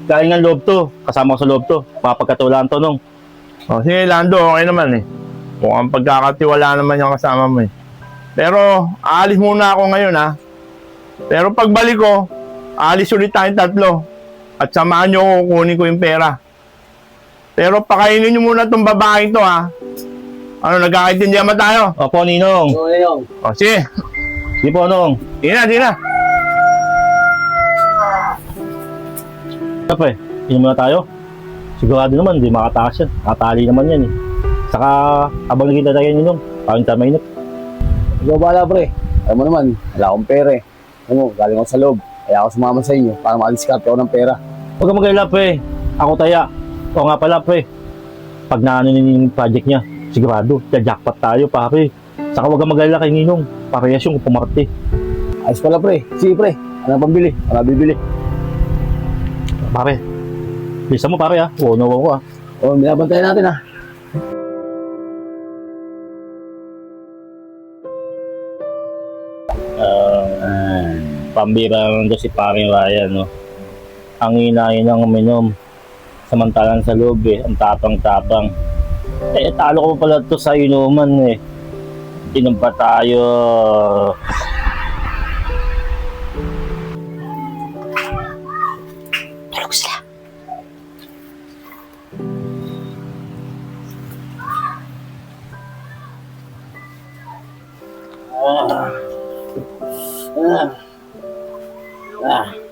Galing ang loob to. Kasama ko sa loob to. Papagkatulaan to nung. O, sige, Lando, okay naman eh. Mukhang pagkakatiwala naman yung kasama mo eh. Pero, aalis muna ako ngayon ha. Pero pagbalik ko, aalis ulit tayong tatlo. At samahan nyo ko, kukunin ko yung pera. Pero pakainin nyo muna tong babaeng to ha. Ano, nagkakaintindihan ba tayo? Opo, Ninong. Oo, Ninong. O, sige. Sige po, Nong. Sige na, sige na. Pre, inom muna tayo. Sigurado naman, hindi makatakas yan. Nakatali naman yan eh. Saka, habang nagkita tayo Ninong, parang tayo mainit. Ikaw bala, pre. Alam mo naman, wala akong pera eh. Alam mo, galing ako sa loob. Kaya ako sumama sa inyo para makadiskarte ako ng pera. Huwag ka mag-alala, pre. Ako taya. O nga pala, pre. Pag naano yung project niya, sigurado, jackpot tayo, pare. Saka huwag ka mag-alala kay Ninong. Parehas yung pumarte. Ayos pala, pre. Sige, pre. Ano pambili? Ano bibili? Pare, bisa mo pare ha. Oo, nawa ko ha. O, binabantayan natin ha. Pambira naman to si pare Ryan, no? Ang hinahin ng uminom. Samantalang sa loob eh, ang tapang-tapang. Eh, talo ko pala to sa inuman eh. Inom pa tayo. Tulog sila. Ah.